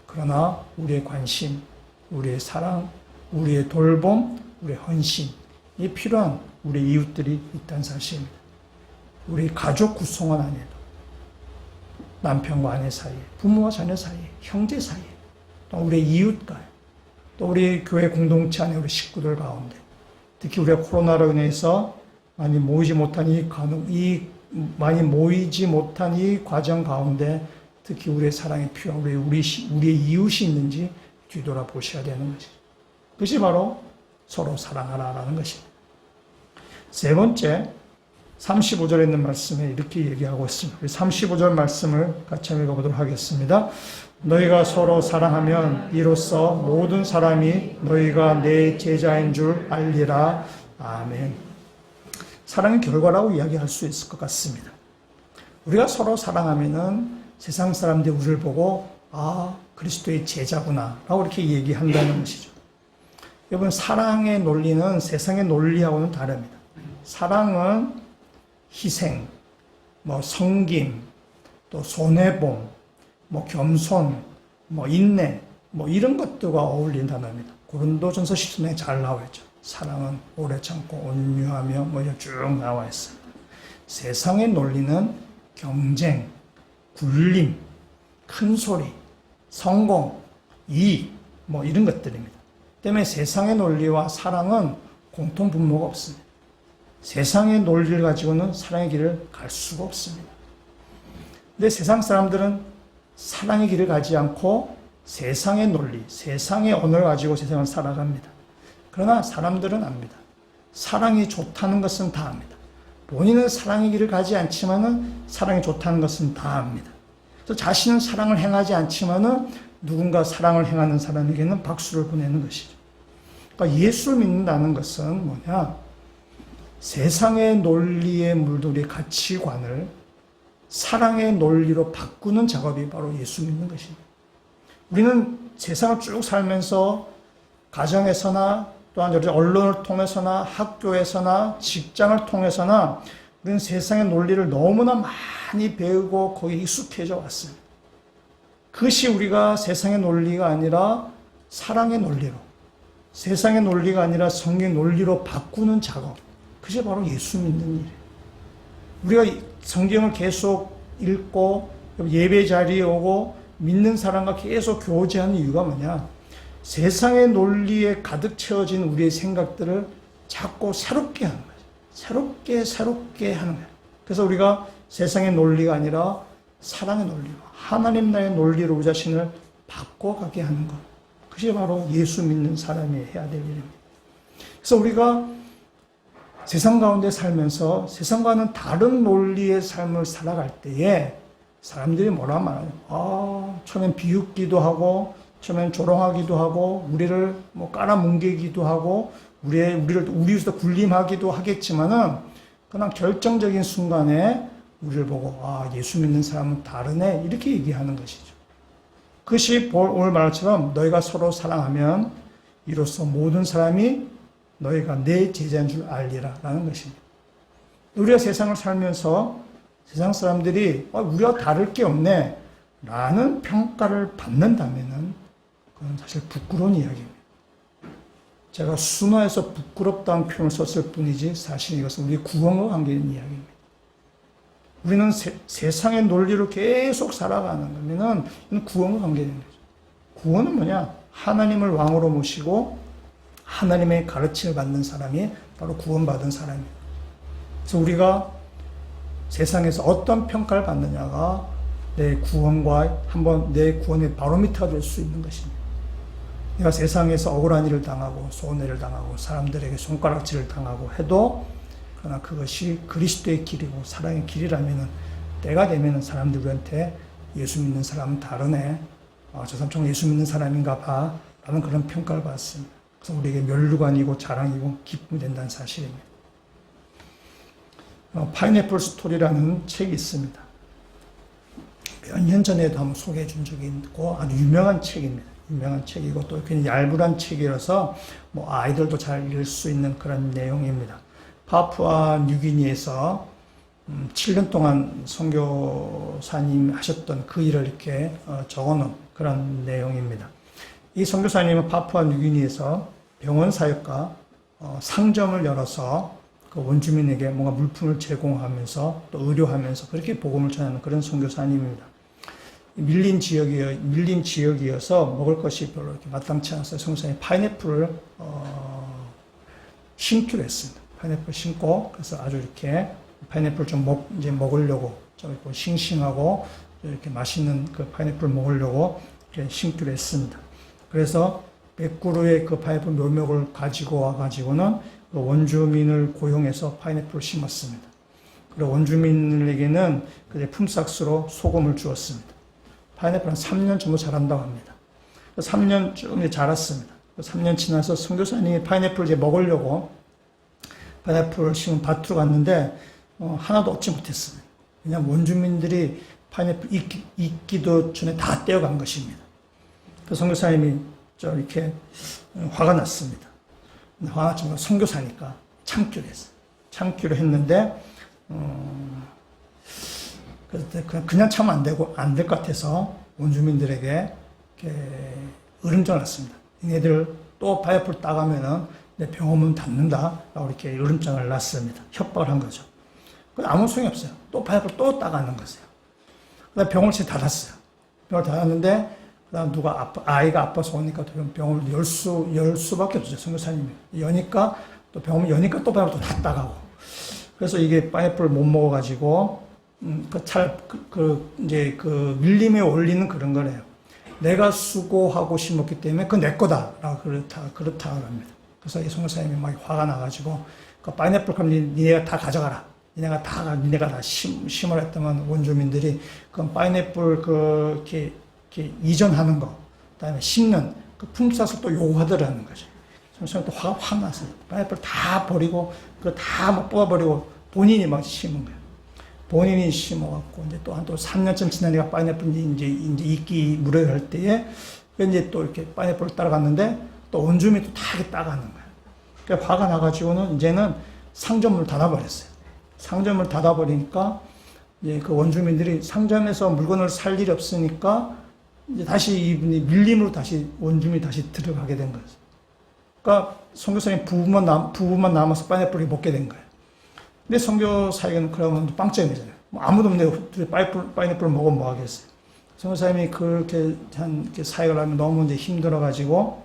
그러나 우리의 관심, 우리의 사랑, 우리의 돌봄, 우리의 헌신이 필요한 우리 이웃들이 있다는 사실입니다. 우리 가족 구성원 안에도 남편과 아내 사이에, 부모와 자녀 사이에, 형제 사이에, 또 우리 이웃과, 또 우리 교회 공동체 안에 우리 식구들 가운데, 특히 우리가 코로나로 인해서 많이 모이지 못한 이 과정 가운데 특히 우리의 사랑이 필요한 우리의 이웃이 있는지 뒤돌아보셔야 되는 것이죠. 그것이 바로 서로 사랑하라라는 것입니다. 세 번째, 35절에 있는 말씀에 이렇게 얘기하고 있습니다. 35절 말씀을 같이 읽어보도록 하겠습니다. 너희가 서로 사랑하면 이로써 모든 사람이 너희가 내 제자인 줄 알리라. 아멘. 사랑의 결과라고 이야기할 수 있을 것 같습니다. 우리가 서로 사랑하면은 세상 사람들이 우리를 보고 그리스도의 제자구나 라고 이렇게 얘기한다는 것이죠. 여러분, 사랑의 논리는 세상의 논리하고는 다릅니다. 사랑은 희생, 섬김, 또 손해봄, 겸손, 인내, 이런 것들과 어울린 단어입니다. 고린도전서 10장에 잘 나와 있죠. 사랑은 오래 참고 온유하며 쭉 나와 있습니다. 세상의 논리는 경쟁, 굴림, 큰소리, 성공, 이익, 이런 것들입니다. 때문에 세상의 논리와 사랑은 공통 분모가 없습니다. 세상의 논리를 가지고는 사랑의 길을 갈 수가 없습니다. 근데 세상 사람들은 사랑의 길을 가지 않고 세상의 논리, 세상의 언어를 가지고 세상을 살아갑니다. 그러나 사람들은 압니다. 사랑이 좋다는 것은 다 압니다. 본인은 사랑의 길을 가지 않지만은 사랑이 좋다는 것은 다 압니다. 또 자신은 사랑을 행하지 않지만은 누군가 사랑을 행하는 사람에게는 박수를 보내는 것이죠. 그러니까 예수를 믿는다는 것은 뭐냐? 세상의 논리에 물들인 가치관을 사랑의 논리로 바꾸는 작업이 바로 예수 믿는 것입니다. 우리는 세상을 쭉 살면서 가정에서나 또한 언론을 통해서나 학교에서나 직장을 통해서나 우리는 세상의 논리를 너무나 많이 배우고 거기에 익숙해져 왔습니다. 그것이 우리가 세상의 논리가 아니라 사랑의 논리로, 세상의 논리가 아니라 성경의 논리로 바꾸는 작업, 그것이 바로 예수 믿는 일이에요. 우리가 성경을 계속 읽고 예배 자리에 오고 믿는 사람과 계속 교제하는 이유가 뭐냐? 세상의 논리에 가득 채워진 우리의 생각들을 자꾸 새롭게 하는 거예요. 새롭게 하는 거예요. 그래서 우리가 세상의 논리가 아니라 사랑의 논리로, 하나님 나라의 논리로 우리 자신을 바꿔가게 하는 것. 그것이 바로 예수 믿는 사람이 해야 될 일입니다. 그래서 우리가 세상 가운데 살면서 세상과는 다른 논리의 삶을 살아갈 때에 사람들이 뭐라 말하냐? 처음엔 비웃기도 하고, 처음엔 조롱하기도 하고, 우리를 깔아뭉개기도 하고, 우리를 우리에서 굴림하기도 하겠지만은, 그냥 결정적인 순간에 우리를 보고, 예수 믿는 사람은 다르네. 이렇게 얘기하는 것이죠. 그것이 오늘 말처럼 너희가 서로 사랑하면 이로써 모든 사람이 너희가 내 제자인 줄 알리라 라는 것입니다. 우리가 세상을 살면서 세상 사람들이 우리가 다를 게 없네 라는 평가를 받는다면 그건 사실 부끄러운 이야기입니다. 제가 순화해서 부끄럽다는 표현을 썼을 뿐이지 사실 이것은 우리 구원과 관계있는 이야기입니다. 우리는 세상의 논리로 계속 살아가는 거면 구원과 관계있는 거죠. 구원은 뭐냐? 하나님을 왕으로 모시고 하나님의 가르침을 받는 사람이 바로 구원받은 사람입니다. 그래서 우리가 세상에서 어떤 평가를 받느냐가 내 구원의 바로미터가 될 수 있는 것입니다. 내가 세상에서 억울한 일을 당하고 손해를 당하고 사람들에게 손가락질을 당하고 해도 그러나 그것이 그리스도의 길이고 사랑의 길이라면 때가 되면 사람들이 우리한테 예수 믿는 사람은 다르네. 저 사람 정말 예수 믿는 사람인가 봐. 라는 그런 평가를 받습니다. 그래서 우리에게 멸류관이고 자랑이고 기쁨이 된다는 사실입니다. 파인애플 스토리라는 책이 있습니다. 몇 년 전에도 한번 소개해 준 적이 있고 아주 유명한 책입니다. 유명한 책이고 또 굉장히 얄불한 책이라서 아이들도 잘 읽을 수 있는 그런 내용입니다. 파푸아 뉴기니에서 7년 동안 선교사님 하셨던 그 일을 이렇게 적어놓은 그런 내용입니다. 이 선교사님은 파푸아 뉴기니에서 병원 사역과 상점을 열어서 그 원주민에게 뭔가 물품을 제공하면서 또 의료하면서 그렇게 복음을 전하는 그런 선교사님입니다. 밀린 지역이어서 먹을 것이 별로 이렇게 마땅치 않았어요. 선교사님이 파인애플을 심기로 했습니다. 파인애플 심고 그래서 아주 이렇게 파인애플 좀 이제 먹으려고 좀 싱싱하고 이렇게 맛있는 그 파인애플 먹으려고 이렇게 심기로 했습니다. 그래서 100그루의 그 파인애플 묘목을 가지고 와가지고는 그 원주민을 고용해서 파인애플을 심었습니다. 그리고 원주민에게는 그 품삯으로 소금을 주었습니다. 파인애플은 3년 정도 자란다고 합니다. 3년 좀 자랐습니다. 3년 지나서 선교사님이 파인애플을 이제 먹으려고 파인애플을 심은 밭으로 갔는데 하나도 얻지 못했습니다. 왜냐하면 원주민들이 파인애플 익기도 전에 다 떼어간 것입니다. 그 선교사님이 좀 이렇게 화가 났습니다. 화가 났지만 선교사니까 참기로 했어요. 참기로 했는데 그냥 참으면 안 될 것 같아서 원주민들에게 으름장을 놨습니다. 얘네들 또 파인애플 따가면은 내 병원문 닫는다라고 이렇게 으름장을 놨습니다. 협박을 한 거죠. 아무 소용이 없어요. 또 파인애플 또 따가는 거세요. 그다음 병원을 닫았어요. 병원을 닫았는데 그다음 아이가 아파서 오니까 병원을 열 수밖에 없어요. 선교사님이 여니까 또 병원 여니까 또 파인애플 다 따가고. 그래서 이게 파인애플을 못 먹어가지고 이제 그 밀림에 올리는 그런 거래요. 내가 수고하고 심었기 때문에 그건 내 거다라고 그렇다고 합니다. 그래서 이 선교사님이 막 화가 나가지고 그 파인애플 그럼 니네가 다 가져가라. 니네가 다 심으라 했더만 원주민들이 그 파인애플 이렇게 이전하는 거, 그다음에 심는 그 품삯을 또 요구하더라는 거죠. 선교사님 또 화가 확 났어요. 파인애플 다 버리고 다 막 뽑아버리고 본인이 막 심은 거예요. 본인이 심어갖고 이제 또 3년쯤 지나니까 파인애플이 이제 익기 무렵할 때에 이제 또 이렇게 파인애플을 따라갔는데 또 원주민이 또 다 따가는 거예요. 그러니까 화가 나가지고는 이제는 상점을 닫아버렸어요. 상점을 닫아버리니까 이제 그 원주민들이 상점에서 물건을 살 일이 없으니까 이제 다시 이분이 밀림으로 다시 원주민이 다시 들어가게 된 거예요. 그러니까 선교사님 부부만 남아서 파인애플을 먹게 된 거예요. 근데 선교사에게는 그러면 빵점이잖아요. 아무도 없는데 파인애플을 먹으면 뭐 하겠어요. 선교사님이 그렇게 사역을 하면 너무 이제 힘들어가지고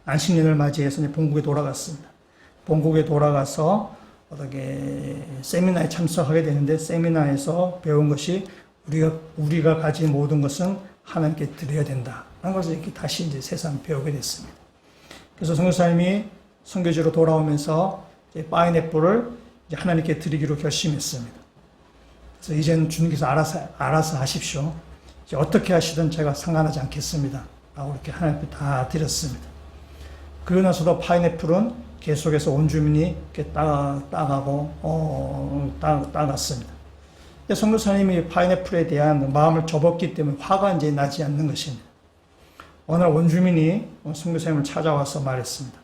안식년을 맞이해서 이제 본국에 돌아갔습니다. 본국에 돌아가서 어떻게 세미나에 참석하게 되는데 세미나에서 배운 것이 우리가 가진 모든 것은 하나님께 드려야 된다라는 것을 이렇게 다시 이제 세상 배우게 됐습니다. 그래서 선교사님이 선교지로 돌아오면서 이제 파인애플을 이제 하나님께 드리기로 결심했습니다. 그래서 이제는 주님께서 알아서 하십시오. 이제 어떻게 하시든 제가 상관하지 않겠습니다. 라고 이렇게 하나님께 다 드렸습니다. 그러고 나서도 파인애플은 계속해서 원주민이 이렇게 따갔습니다. 선교사님이 파인애플에 대한 마음을 접었기 때문에 화가 이제 나지 않는 것입니다. 어느 날 원주민이 선교사님을 찾아와서 말했습니다.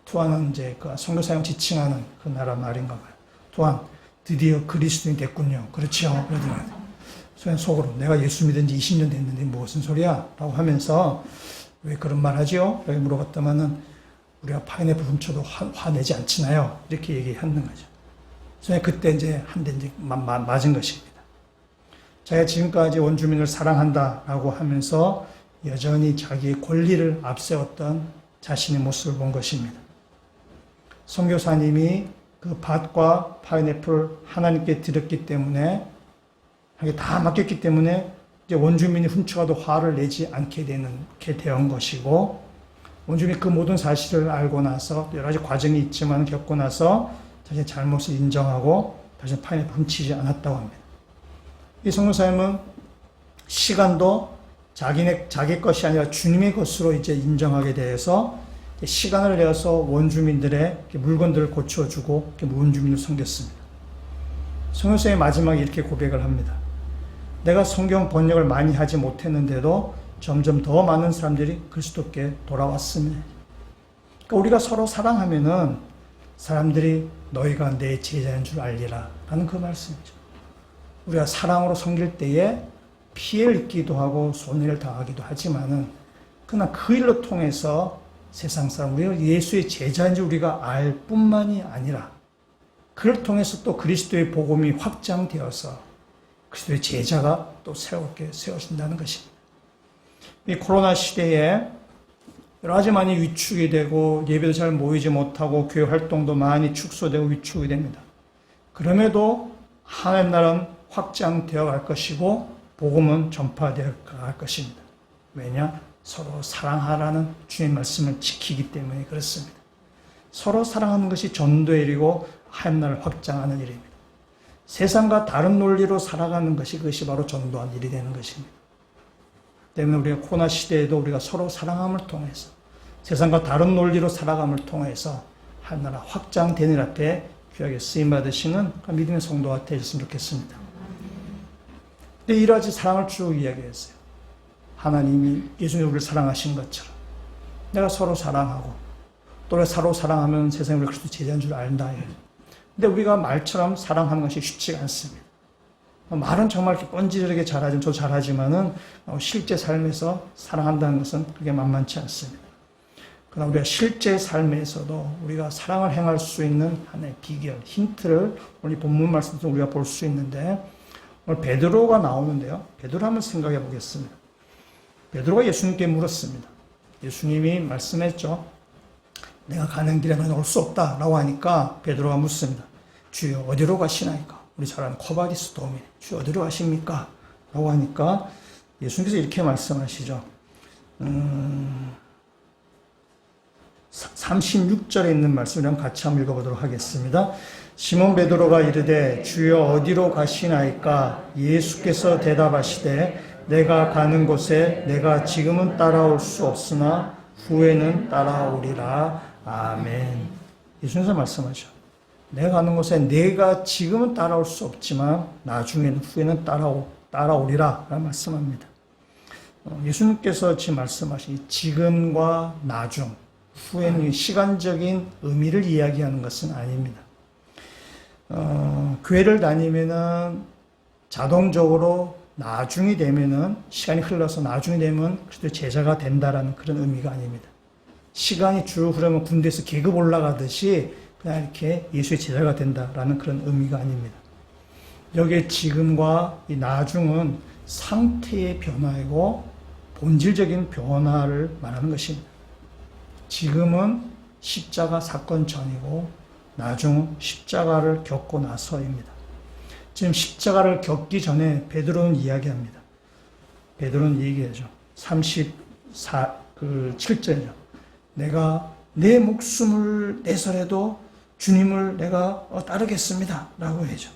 투안은 이제 그 선교사님 지칭하는 그 나라 말인가 봐요. 투안, 드디어 그리스도인이 됐군요. 그렇죠? 그러더라고요. 속으로 내가 예수 믿은 지 20년 됐는데 무슨 소리야? 라고 하면서 왜 그런 말 하죠? 라고 물어봤더만은 우리가 파인애플 훔쳐도 화내지 않지나요? 이렇게 얘기하는 거죠. 그래서 그때 이제 한 대 이제 맞은 것입니다. 자기가 지금까지 원주민을 사랑한다라고 하면서 여전히 자기의 권리를 앞세웠던 자신의 모습을 본 것입니다. 선교사님이 그 밭과 파인애플 하나님께 드렸기 때문에 다 맡겼기 때문에 이제 원주민이 훔쳐가도 화를 내지 않게 된 것이고 원주민이 그 모든 사실을 알고 나서 여러 가지 과정이 있지만 겪고 나서 자신의 잘못을 인정하고 다시 파인애플 훔치지 않았다고 합니다. 이 선교사님은 시간도 자기 것이 아니라 주님의 것으로 이제 인정하게 돼서 시간을 내어서 원주민들의 물건들을 고쳐주고 원주민을 섬겼습니다. 선교사의 마지막에 이렇게 고백을 합니다. 내가 성경 번역을 많이 하지 못했는데도 점점 더 많은 사람들이 그리스도께 돌아왔습니다. 그러니까 우리가 서로 사랑하면은 사람들이 너희가 내 제자인 줄 알리라 라는 그 말씀이죠. 우리가 사랑으로 섬길 때에 피해를 입기도 하고 손해를 당하기도 하지만은 그러나 그 일로 통해서 세상 사람 우리가 예수의 제자인 줄 우리가 알 뿐만이 아니라 그를 통해서 또 그리스도의 복음이 확장되어서 그리스도의 제자가 또 새롭게 세워진다는 것입니다. 이 코로나 시대에 여러 가지 많이 위축이 되고 예배도 잘 모이지 못하고 교회 활동도 많이 축소되고 위축이 됩니다. 그럼에도 하나님 나라는 확장되어 갈 것이고 복음은 전파되어 갈 것입니다. 왜냐? 서로 사랑하라는 주님의 말씀을 지키기 때문에 그렇습니다. 서로 사랑하는 것이 전도의 일이고 하나님 나라를 확장하는 일입니다. 세상과 다른 논리로 살아가는 것이 그것이 바로 전도한 일이 되는 것입니다. 때문에 우리가 코로나 시대에도 우리가 서로 사랑함을 통해서 세상과 다른 논리로 살아감을 통해서 하나님 나라 확장되는 일 앞에 귀하게 쓰임받으시는 믿음의 성도가 되셨으면 좋겠습니다. 근데 이러지 사랑을 쭉 이야기했어요. 하나님이 예수님 우리를 사랑하신 것처럼 내가 서로 사랑하고 또 서로 사랑하면 세상에 우리가 그리스도 제자인 줄 안다. 근데 우리가 말처럼 사랑하는 것이 쉽지가 않습니다. 말은 정말 이렇게 뻔질하게 잘하지만 저도 잘하지만은 실제 삶에서 사랑한다는 것은 그렇게 만만치 않습니다. 그러나 우리가 실제 삶에서도 우리가 사랑을 행할 수 있는 하나의 비결, 힌트를 오늘 본문 말씀에서 우리가 볼 수 있는데 오늘 베드로가 나오는데요. 베드로 한번 생각해 보겠습니다. 베드로가 예수님께 물었습니다. 예수님이 말씀했죠. 내가 가는 길에 너는 올 수 없다 라고 하니까 베드로가 묻습니다. 주여 어디로 가시나이까? 우리 잘 아는 코바디스 도민. 주여 어디로 가십니까? 라고 하니까 예수님께서 이렇게 말씀하시죠. 36절에 있는 말씀을 같이 한번 읽어보도록 하겠습니다. 시몬 베드로가 이르되 주여 어디로 가시나이까? 예수께서 대답하시되 내가 가는 곳에 내가 지금은 따라올 수 없으나 후에는 따라오리라. 아멘. 예수님께서 말씀하죠. 내가 가는 곳에 내가 지금은 따라올 수 없지만 나중에는 후에는 따라오리라 라는 말씀합니다. 예수님께서 지금 말씀하신 지금과 나중, 후에는 시간적인 의미를 이야기하는 것은 아닙니다. 교회를 다니면은 자동적으로 나중이 되면은 시간이 흘러서 나중이 되면 그리스도의 제자가 된다라는 그런 의미가 아닙니다. 시간이 쭉 흐르면 군대에서 계급 올라가듯이 그냥 이렇게 예수의 제자가 된다라는 그런 의미가 아닙니다. 여기에 지금과 이 나중은 상태의 변화이고 본질적인 변화를 말하는 것입니다. 지금은 십자가 사건 전이고 나중은 십자가를 겪고 나서입니다. 지금 십자가를 겪기 전에 베드로는 이야기합니다. 베드로는 얘기하죠. 7절이죠. 내가 내 목숨을 내서라도 주님을 내가 따르겠습니다. 라고 해죠.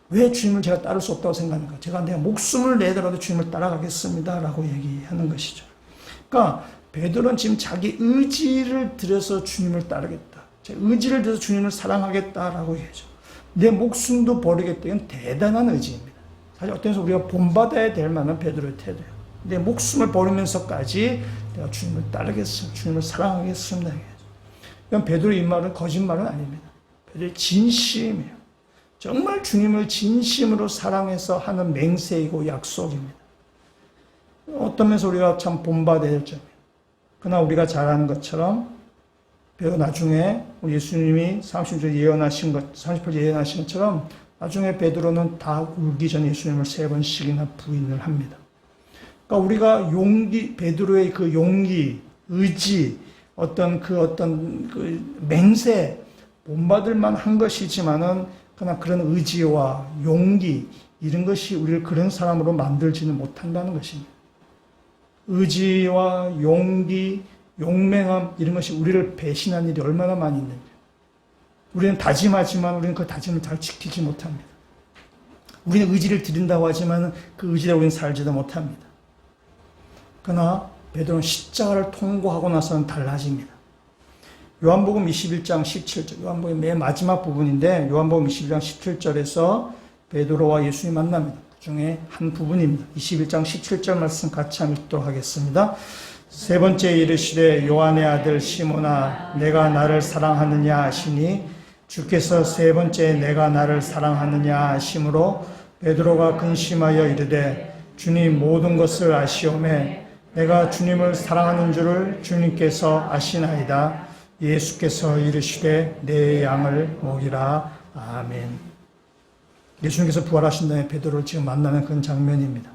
왜 주님을 제가 따를 수 없다고 생각합니까? 제가 내 목숨을 내더라도 주님을 따라가겠습니다. 라고 얘기하는 것이죠. 그러니까 베드로는 지금 자기 의지를 들여서 주님을 따르겠다. 제 의지를 들여서 주님을 사랑하겠다라고 얘기하죠. 내 목숨도 버리겠다. 이건 대단한 의지입니다. 사실 어떤 데서 우리가 본받아야 될 만한 베드로의 태도예요. 내 목숨을 버리면서까지 내가 주님을 따르겠습니다. 주님을 사랑하겠습니다. 이건 베드로의 이 말은 거짓말은 아닙니다. 베드로의 진심이에요. 정말 주님을 진심으로 사랑해서 하는 맹세이고 약속입니다. 어떤 면에서 우리가 참 본받아야 될 점이에요. 그러나 우리가 잘 아는 것처럼 베드로 나중에 예수님이 30절 예언하신 것, 38절 예언하신 것처럼 나중에 베드로는 다 울기 전에 예수님을 3번씩이나 부인을 합니다. 그러니까 우리가 베드로의 그 용기, 의지, 어떤 그 맹세, 본받을 만한 것이지만은 그러나 그런 의지와 용기, 이런 것이 우리를 그런 사람으로 만들지는 못한다는 것입니다. 의지와 용기, 용맹함 이런 것이 우리를 배신한 일이 얼마나 많이 있는지. 우리는 다짐하지만 우리는 그 다짐을 잘 지키지 못합니다. 우리는 의지를 드린다고 하지만 그 의지대로 우리는 살지도 못합니다. 그러나 베드로는 십자가를 통과하고 나서는 달라집니다. 요한복음 21장 17절, 요한복음 맨 마지막 부분인데 요한복음 21장 17절에서 베드로와 예수님이 만납니다. 그 중에 한 부분입니다. 21장 17절 말씀 같이 한번 읽도록 하겠습니다. 세 번째 이르시되 요한의 아들 시몬아 내가 나를 사랑하느냐 하시니 주께서 세 번째 내가 나를 사랑하느냐 하심으로 베드로가 근심하여 이르되 주님 모든 것을 아시오매 내가 주님을 사랑하는 줄을 주님께서 아시나이다. 예수께서 이르시되 내 양을 먹이라. 아멘. 예수님께서 부활하신 다음에 베드로를 지금 만나는 그런 장면입니다.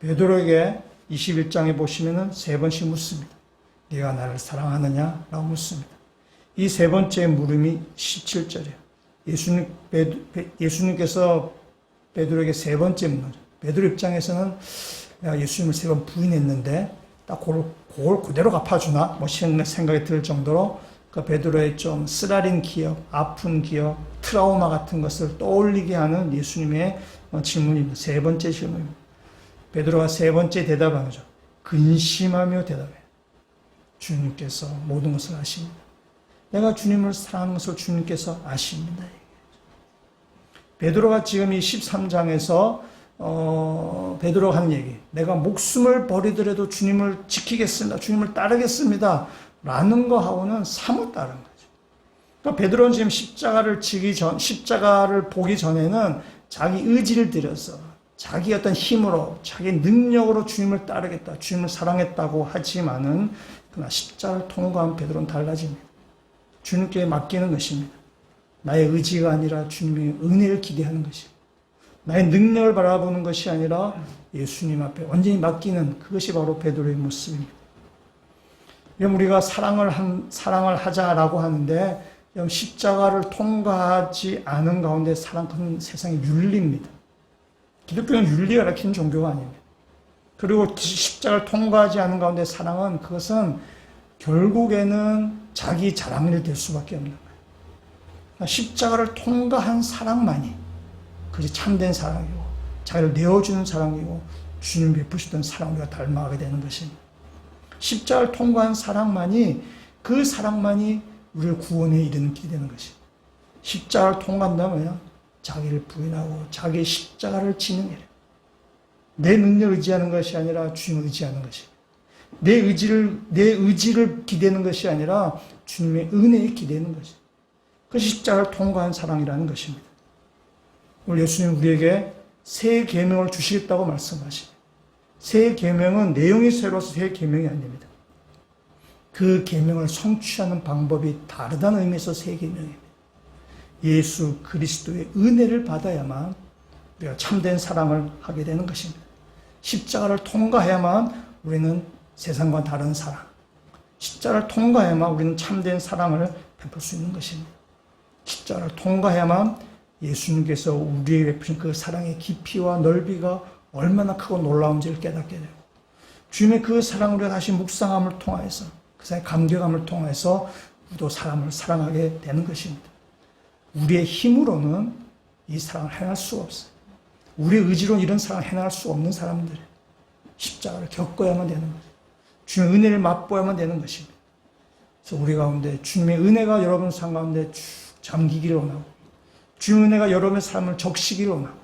베드로에게 21장에 보시면은 세 번씩 묻습니다. 네가 나를 사랑하느냐? 라고 묻습니다. 이 세 번째 물음이 17절이에요. 예수님께서 베드로에게 세 번째 묻는 거죠. 베드로 입장에서는 내가 예수님을 세 번 부인했는데 딱 그걸 그대로 갚아주나? 뭐 생각이 들 정도로 그 베드로의 좀 쓰라린 기억, 아픈 기억, 트라우마 같은 것을 떠올리게 하는 예수님의 질문입니다. 세 번째 질문입니다. 베드로가 세 번째 대답한 거죠. 근심하며 대답해요. 주님께서 모든 것을 아십니다. 내가 주님을 사랑하는 것을 주님께서 아십니다. 베드로가 지금 이 13장에서 베드로가 하는 얘기, 내가 목숨을 버리더라도 주님을 지키겠습니다. 주님을 따르겠습니다. 라는 거하고는 사뭇 다른 거죠. 그러니까 베드로는 지금 십자가를 보기 전에는 자기 의지를 들여서 자기 어떤 힘으로, 자기 능력으로 주님을 따르겠다, 주님을 사랑했다고 하지만은 그러나 십자가를 통과한 베드로는 달라집니다. 주님께 맡기는 것입니다. 나의 의지가 아니라 주님의 은혜를 기대하는 것입니다. 나의 능력을 바라보는 것이 아니라 예수님 앞에 완전히 맡기는 그것이 바로 베드로의 모습입니다. 우리가 사랑을 하자라고 하는데 십자가를 통과하지 않은 가운데 사랑하는 세상이 윤리입니다. 기독교는 윤리가 가르치는 종교가 아닙니다. 그리고 십자가를 통과하지 않은 가운데 사랑은 그것은 결국에는 자기 자랑일 될 수밖에 없는 거예요. 십자가를 통과한 사랑만이 그것이 참된 사랑이고 자기를 내어주는 사랑이고 주님 베푸시던 사랑을 우리가 닮아가게 되는 것입니다. 십자가를 통과한 사랑만이 그 사랑만이 우리를 구원에 이르는 길이 되는 것입니다. 십자가를 통과한다면 자기를 부인하고 자기의 십자가를 지는 일이에요. 내 능력을 의지하는 것이 아니라 주님을 의지하는 것입니다. 내 의지를 기대는 것이 아니라 주님의 은혜에 기대는 것입니다. 그것이 십자가를 통과한 사랑이라는 것입니다. 오늘 예수님 우리에게 새 계명을 주시겠다고 말씀하십니다. 새 계명은 내용이 새로워서 새 계명이 아닙니다. 그 계명을 성취하는 방법이 다르다는 의미에서 새 계명입니다. 예수 그리스도의 은혜를 받아야만 우리가 참된 사랑을 하게 되는 것입니다. 십자가를 통과해야만 우리는 세상과 다른 사랑, 십자가를 통과해야만 우리는 참된 사랑을 베풀 수 있는 것입니다. 십자가를 통과해야만 예수님께서 우리에게 베푸신 그 사랑의 깊이와 넓이가 얼마나 크고 놀라운지를 깨닫게 되고 주님의 그 사랑을 우리가 다시 묵상함을 통해서 그 사랑의 감격함을 통해서 우리도 사람을 사랑하게 되는 것입니다. 우리의 힘으로는 이 사랑을 해낼 수가 없어요. 우리의 의지로는 이런 사랑을 해낼 수 없는 사람들이에요. 십자가를 겪어야만 되는 거죠. 주님의 은혜를 맛보아야만 되는 것입니다. 그래서 우리 가운데 주님의 은혜가 여러분 삶 가운데 쭉 잠기기를 원하고 주님의 은혜가 여러분의 삶을 적시기를 원하고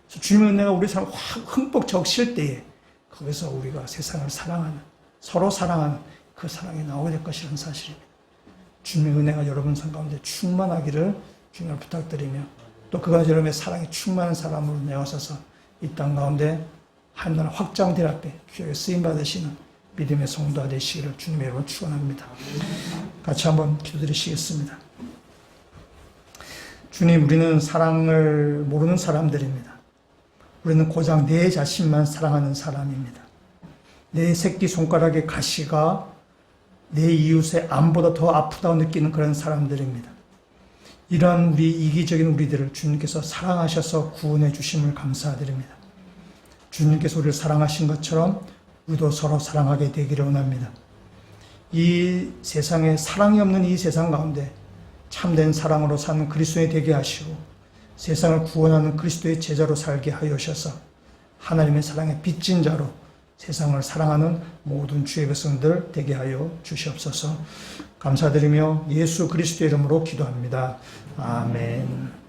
그래서 주님의 은혜가 우리 삶을 흠뻑 적실 때에 거기서 우리가 세상을 사랑하는 서로 사랑하는 그 사랑이 나오게 될 것이라는 사실입니다. 주님의 은혜가 여러분 삶 가운데 충만하기를 주님을 부탁드리며 또 그가 여러분의 사랑이 충만한 사람으로 내어서서 이 땅 가운데 하나님 확장될 앞에 귀하게 쓰임받으시는 믿음의 성도가 되시기를 주님의 이름으로 축원합니다. 같이 한번 기도드리시겠습니다. 주님, 우리는 사랑을 모르는 사람들입니다. 우리는 고작 내 자신만 사랑하는 사람입니다. 내 새끼손가락의 가시가 내 이웃의 암보다 더 아프다고 느끼는 그런 사람들입니다. 이러한 우리 이기적인 우리들을 주님께서 사랑하셔서 구원해 주심을 감사드립니다. 주님께서 우리를 사랑하신 것처럼 우리도 서로 사랑하게 되기를 원합니다. 이 세상에 사랑이 없는 이 세상 가운데 참된 사랑으로 사는 그리스도인이 되게 하시고 세상을 구원하는 그리스도의 제자로 살게 하여셔서 하나님의 사랑의 빚진 자로 세상을 사랑하는 모든 주의 백성들 되게 하여 주시옵소서. 감사드리며 예수 그리스도의 이름으로 기도합니다. 아멘.